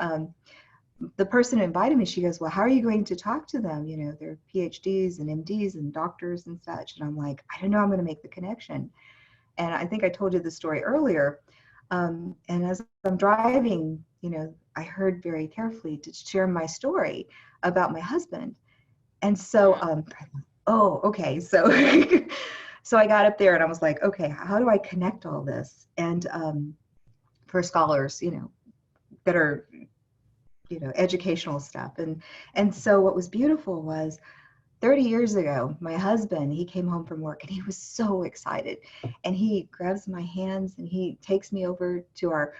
the person who invited me, she goes, well, how are you going to talk to them? They're PhDs and MDs and doctors and such. And I'm like, I don't know, I'm going to make the connection. And I think I told you the story earlier. And as I'm driving, I heard very carefully to share my story about my husband. And so, oh, okay. So, so I got up there and I was like, okay, how do I connect all this? And for scholars, that are, educational stuff. And so what was beautiful was 30 years ago, my husband, he came home from work and he was so excited. And he grabs my hands and he takes me over to our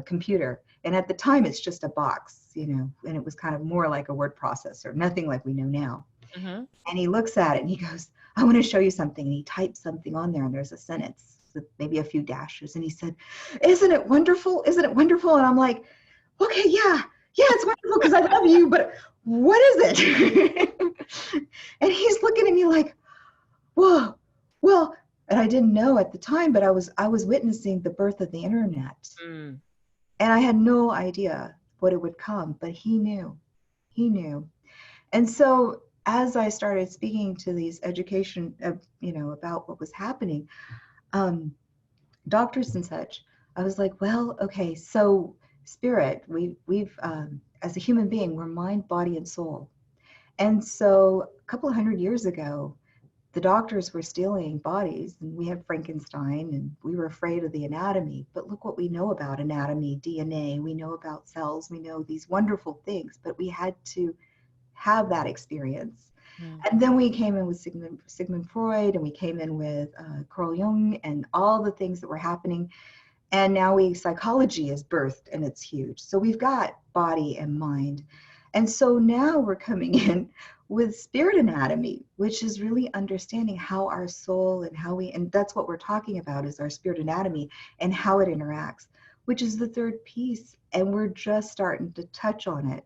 computer. And at the time, it's just a box, and it was kind of more like a word processor, nothing like we know now. Mm-hmm. And he looks at it and he goes, I want to show you something. And he types something on there and there's a sentence with maybe a few dashes. And he said, isn't it wonderful? Isn't it wonderful? And I'm like, okay, yeah, it's wonderful because I love you, but what is it? And he's looking at me like, whoa, well, and I didn't know at the time, but I was witnessing the birth of the internet. Mm. And I had no idea what it would come, but he knew. He knew. And so as I started speaking to these education, about what was happening, doctors and such, I was like, well, okay, so spirit, we've as a human being, we're mind, body, and soul. And so a couple of 100 years ago, the doctors were stealing bodies, and we had Frankenstein, and we were afraid of the anatomy. But look what we know about anatomy, DNA, we know about cells, we know these wonderful things, but we had to have that experience. Mm. And then we came in with Sigmund Freud, and we came in with Carl Jung, and all the things that were happening. And now psychology is birthed, and it's huge. So we've got body and mind. And so now we're coming in with spirit anatomy, which is really understanding how our soul and that's what we're talking about, is our spirit anatomy and how it interacts, which is the third piece. And we're just starting to touch on it.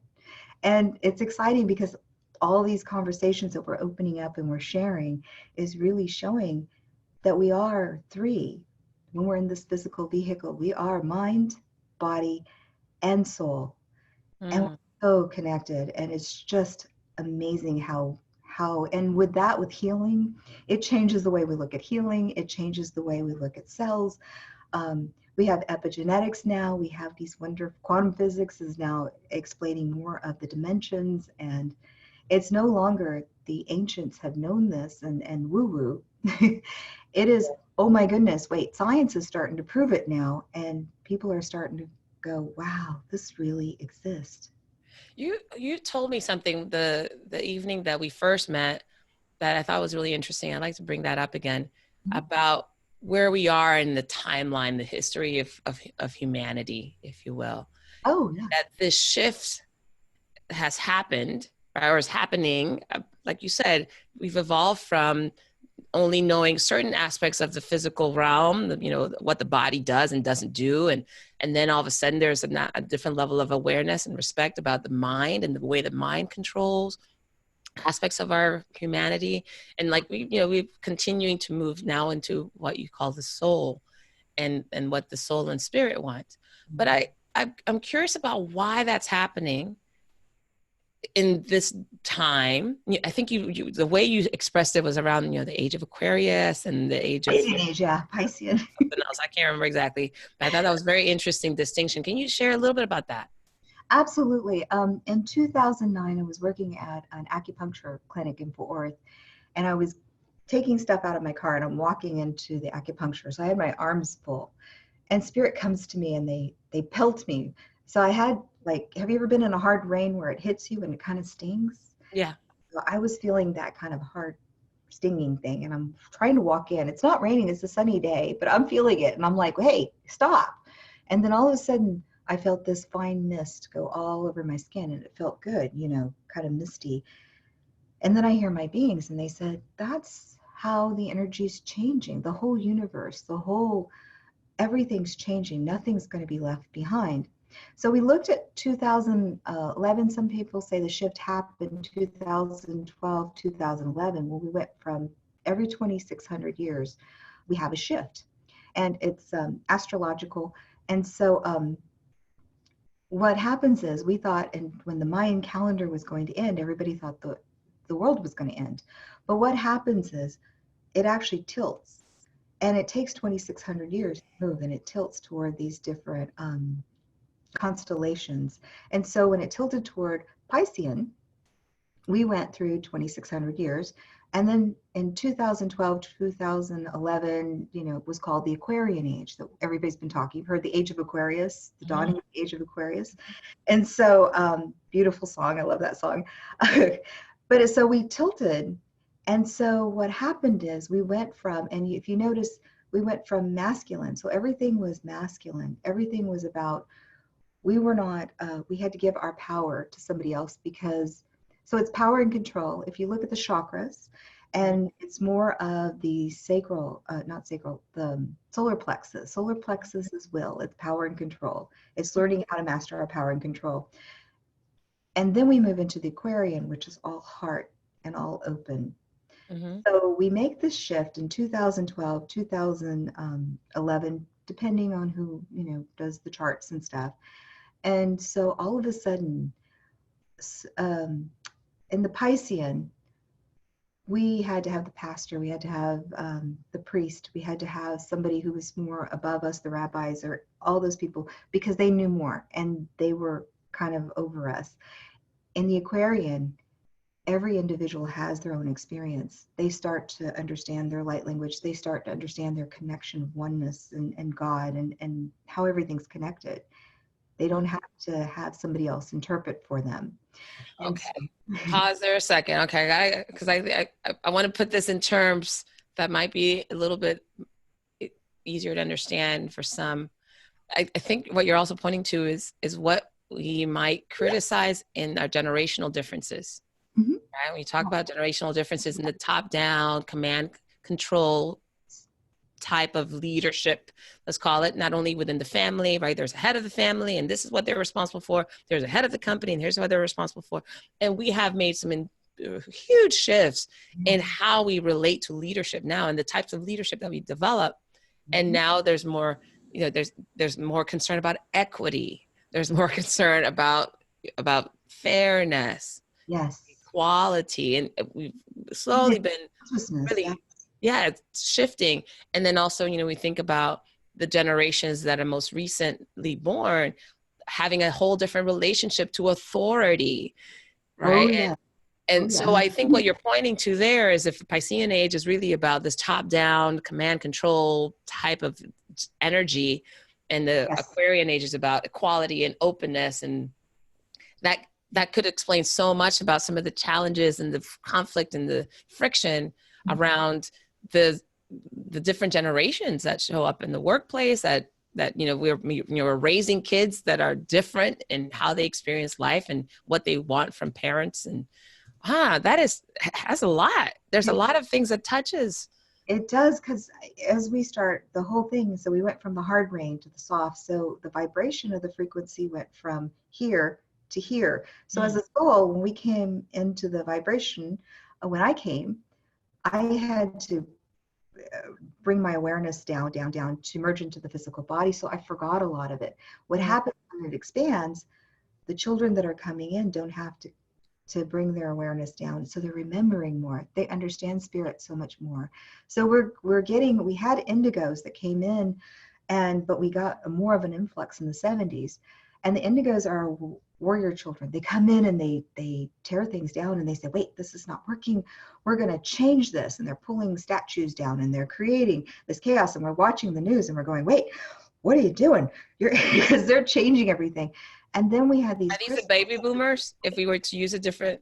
And it's exciting because all these conversations that we're opening up and we're sharing is really showing that we are three. When we're in this physical vehicle, we are mind, body, and soul. And we're Mm. so connected. And it's just amazing and with healing, it changes the way we look at healing. It changes the way we look at cells. We have epigenetics now. We have these wonderful, quantum physics is now explaining more of the dimensions. And It's no longer the ancients have known this and woo woo. It is, oh my goodness, wait, science is starting to prove it now. And people are starting to go, wow, this really exists. You told me something the evening that we first met that I thought was really interesting. I'd like to bring that up again about where we are in the timeline, the history of humanity, if you will. Oh, yeah. That this shift has happened, or is happening. Like you said, we've evolved from only knowing certain aspects of the physical realm, you know, what the body does and doesn't do. And then all of a sudden there's a different level of awareness and respect about the mind and the way the mind controls aspects of our humanity. And like we're continuing to move now into what you call the soul and what the soul and spirit want. But I'm curious about why that's happening in this time. I think the way you expressed it was around the age of Aquarius and the age of Piscean age, yeah, Piscean. something else. I can't remember exactly, but I thought that was a very interesting distinction. Can you share a little bit about that? Absolutely. In 2009, I was working at an acupuncture clinic in Fort Worth, and I was taking stuff out of my car, and I'm walking into the acupuncture. So I had my arms full, and spirit comes to me, and they pelt me. So I had, like, have you ever been in a hard rain where it hits you and it kind of stings? Yeah. So I was feeling that kind of hard stinging thing, and I'm trying to walk in. It's not raining, it's a sunny day, but I'm feeling it, and I'm like, hey, stop. And then all of a sudden I felt this fine mist go all over my skin, and it felt good, kind of misty. And then I hear my beings, and they said, that's how the energy's changing. The whole universe, everything's changing. Nothing's going to be left behind. So we looked at 2011. Some people say the shift happened 2012, 2011. Well, we went from every 2,600 years, we have a shift, and it's astrological. And so what happens is, we thought, and when the Mayan calendar was going to end, everybody thought the world was going to end. But what happens is it actually tilts, and it takes 2,600 years to move, and it tilts toward these different constellations. And so when it tilted toward Piscean, we went through 2,600 years. And then in 2012, 2011, it was called the Aquarian age that everybody's been talking. You've heard the age of Aquarius, the dawning of the age of Aquarius. And so, beautiful song. I love that song. But so we tilted. And so what happened is we went from, and if you notice, we went from masculine. So everything was masculine. Everything was about, we had to give our power to somebody else, because, so it's power and control. If you look at the chakras, and it's more of the the solar plexus. Solar plexus is will, it's power and control. It's learning how to master our power and control. And then we move into the Aquarian, which is all heart and all open. Mm-hmm. So we make this shift in 2012, 2011, depending on who, does the charts and stuff. And so all of a sudden, in the Piscean, we had to have the pastor, we had to have the priest, we had to have somebody who was more above us, the rabbis, or all those people, because they knew more and they were kind of over us. In the Aquarian, every individual has their own experience. They start to understand their light language. They start to understand their connection of oneness and God and how everything's connected. They don't have to have somebody else interpret for them. Okay. Pause there a second. Okay. Because I want to put this in terms that might be a little bit easier to understand for some. I think what you're also pointing to is what we might criticize in our generational differences. Mm-hmm. Right? When you talk about generational differences in the top-down command control type of leadership, let's call it, not only within the family, right? There's a head of the family, and this is what they're responsible for. There's a head of the company, and here's what they're responsible for. And we have made some huge shifts in how we relate to leadership now and the types of leadership that we develop. And now there's more, there's more concern about equity. There's more concern about fairness. Yes. Equality. And we've slowly been really, it's shifting. And then also, we think about the generations that are most recently born having a whole different relationship to authority, right? Oh, yeah. Oh And so yeah. I think what you're pointing to there is if the Piscean age is really about this top-down command control type of energy, and the Yes. Aquarian age is about equality and openness, and that that could explain so much about some of the challenges and the conflict and the friction around the the different generations that show up in the workplace, that we're raising kids that are different in how they experience life and what they want from parents. And that has a lot. There's a It, lot of things that touches. it does, because as we start the whole thing, so we went from the hard rain to the soft. So the vibration of the frequency went from here to here. So as Mm. a soul, when we came into the vibration, when I came, I had to bring my awareness down, down, down to merge into the physical body. So I forgot a lot of it. What Mm. happens when it expands, the children that are coming in don't have to bring their awareness down, so they're remembering more, they understand spirit so much more. So we had indigos that came in, but we got more of an influx in the 70s. And the indigos are warrior children. They come in and they tear things down, and they say, wait, this is not working, we're going to change this. And they're pulling statues down, and they're creating this chaos, and we're watching the news and we're going, wait, what are you doing? Because they're changing everything. And then we had these Are these the crystals. baby boomers? If we were to use a different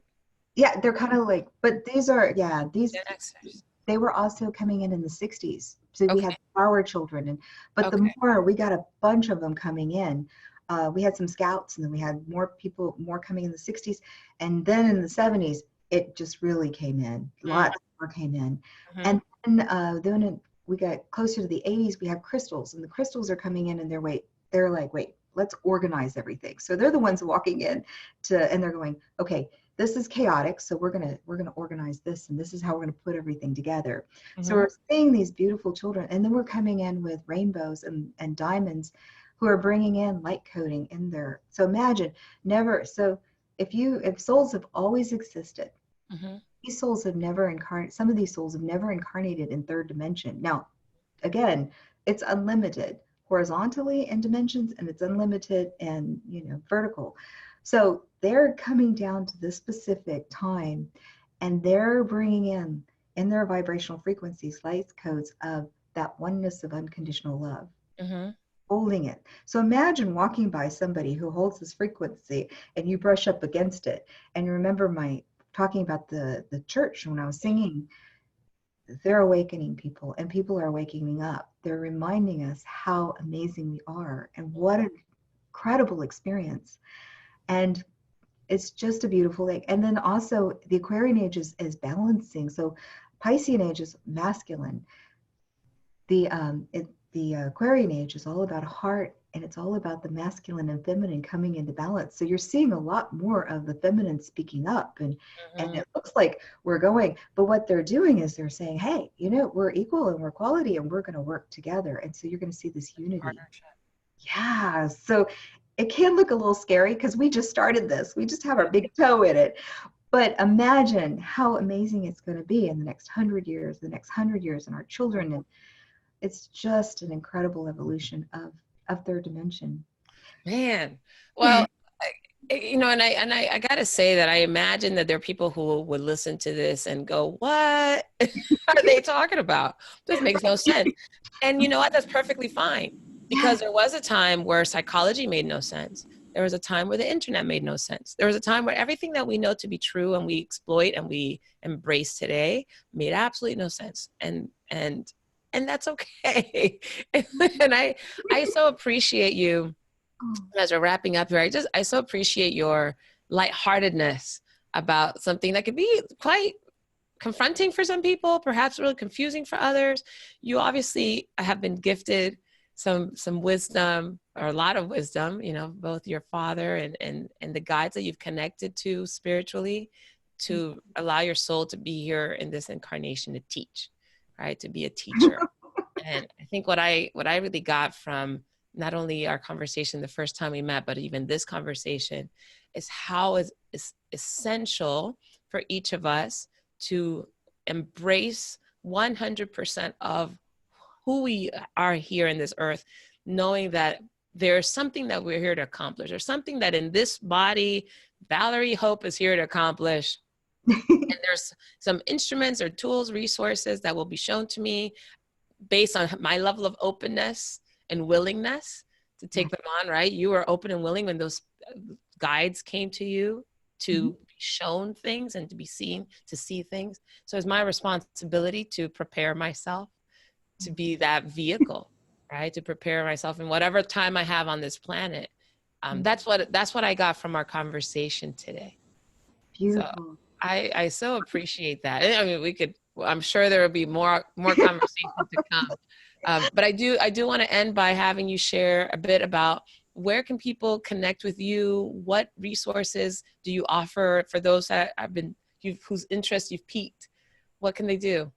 Yeah, they're kind of like, but these are, yeah, Gen Xers. they were also coming in the 60s. So we Okay. had flower children, but the Okay. more, we got a bunch of them coming in. We had some scouts, and then we had more people, more coming in the 60s. And then in the 70s, it just really came in. Mm. Lots more came in. Mm-hmm. And then we got closer to the 80s, we have crystals, and the crystals are coming in, and they're like, wait, let's organize everything. So they're the ones walking in and they're going, okay, this is chaotic, so we're gonna organize this, and this is how we're gonna put everything together. So Mm-hmm. we're seeing these beautiful children, and then we're coming in with rainbows and diamonds, who are bringing in light coding in there. So imagine, never. So if souls have always existed, Mm-hmm. these souls have never incarnated. Some of these souls have never incarnated in third dimension. Now, again, it's unlimited horizontally in dimensions, and it's unlimited and vertical. So they're coming down to this specific time, and they're bringing in their vibrational frequencies light codes of that oneness of unconditional love, Mm-hmm. holding it. So imagine walking by somebody who holds this frequency, and you brush up against it. And remember my talking about the church when I was singing, they're awakening people, and people are waking up. They're reminding us how amazing we are and what an incredible experience. And it's just a beautiful thing. And then also the Aquarian age is balancing. So Piscean age is masculine. The Aquarian age is all about heart, and it's all about the masculine and feminine coming into balance. So you're seeing a lot more of the feminine speaking up, and Mm-hmm. it looks like we're going. But what they're doing is they're saying, hey, we're equal and we're quality, and we're going to work together. And so you're going to see this unity. Partnership. Yeah. So it can look a little scary because we just started this. We just have Yeah. our big toe in it. But imagine how amazing it's going to be in the next 100 years, and our children. And it's just an incredible evolution of third dimension. Man. Well, and I gotta say that I imagine that there are people who would listen to this and go, "What are they talking about? This makes no sense." And you know what? That's perfectly fine, because Yes. there was a time where psychology made no sense. There was a time where the internet made no sense. There was a time where everything that we know to be true and we exploit and we embrace today made absolutely no sense. And that's okay. And I so appreciate you, Oh, as we're wrapping up here. I so appreciate your lightheartedness about something that could be quite confronting for some people, perhaps really confusing for others. You obviously have been gifted some wisdom, or a lot of wisdom, both your father and the guides that you've connected to spiritually, to allow your soul to be here in this incarnation to teach, right? To be a teacher. And I think what I really got from not only our conversation the first time we met, but even this conversation, is how it's essential for each of us to embrace 100% of who we are here in this earth, knowing that there's something that we're here to accomplish, or something that in this body Valerie Hope is here to accomplish. And there's some instruments or tools, resources that will be shown to me based on my level of openness and willingness to take them on, right? You were open and willing when those guides came to you to be shown things and to be seen, to see things. So it's my responsibility to prepare myself to be that vehicle, right? To prepare myself in whatever time I have on this planet. That's what I got from our conversation today. So Beautiful. I so appreciate that. I mean, I'm sure there will be more conversation to come. But I do want to end by having you share a bit about where can people connect with you? What resources do you offer for those that whose interest you've piqued? What can they do?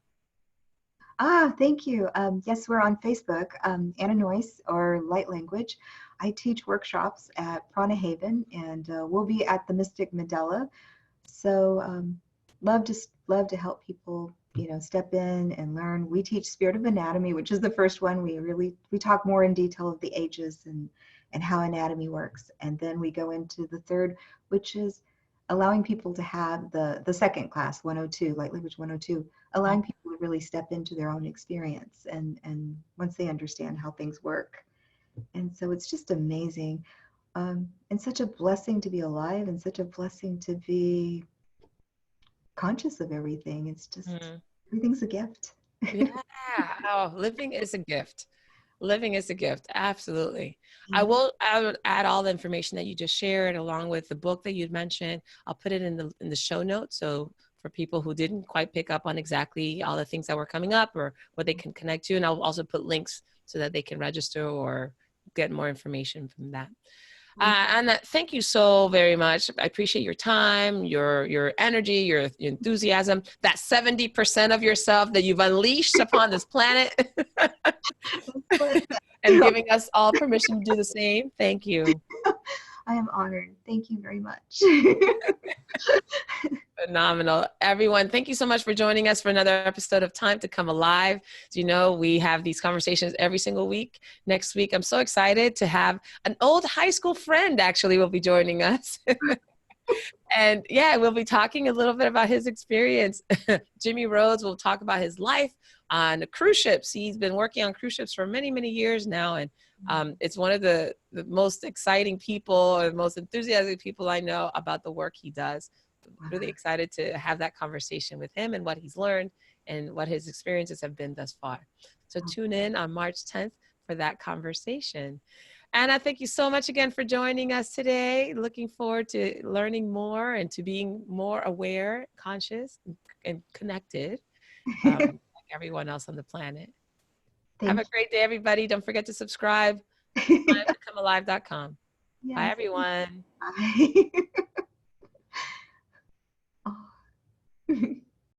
Thank you. Yes, we're on Facebook, Ana Noyce or Light Language. I teach workshops at Prana Haven, and we'll be at the Mystic Mandela. So love to help people, step in and learn. We teach Spirit of Anatomy, which is the first one. We talk more in detail of the ages and how anatomy works, and then we go into the third, which is allowing people to have the second class 102, Light Language 102, allowing people to really step into their own experience and once they understand how things work. And so it's just amazing, and such a blessing to be alive, and such a blessing to be conscious of everything. It's just everything's a gift. Yeah. Oh, living is a gift. Living is a gift. Absolutely. I would add all the information that you just shared along with the book that you'd mentioned. I'll put it in the show notes. So for people who didn't quite pick up on exactly all the things that were coming up or what they can connect to. And I'll also put links so that they can register or get more information from that. Anna, thank you so very much. I appreciate your time, your energy, your enthusiasm, that 70% of yourself that you've unleashed upon this planet and giving us all permission to do the same. Thank you. I am honored. Thank you very much. Phenomenal. Everyone, thank you so much for joining us for another episode of Time to Come Alive. As you know, we have these conversations every single week. Next week, I'm so excited to have an old high school friend actually will be joining us. And yeah, we'll be talking a little bit about his experience. Jimmy Rhodes will talk about his life on cruise ships. He's been working on cruise ships for many, many years now. And it's one of the most exciting people or the most enthusiastic people I know about the work he does. Really excited to have that conversation with him and what he's learned and what his experiences have been thus far. So tune in on March 10th for that conversation. Anna, thank you so much again for joining us today. Looking forward to learning more and to being more aware, conscious, and connected like everyone else on the planet. Have a great day, everybody. Don't forget to subscribe. TimeToComeAlive.com. Yes. Bye, everyone. Bye. Oh.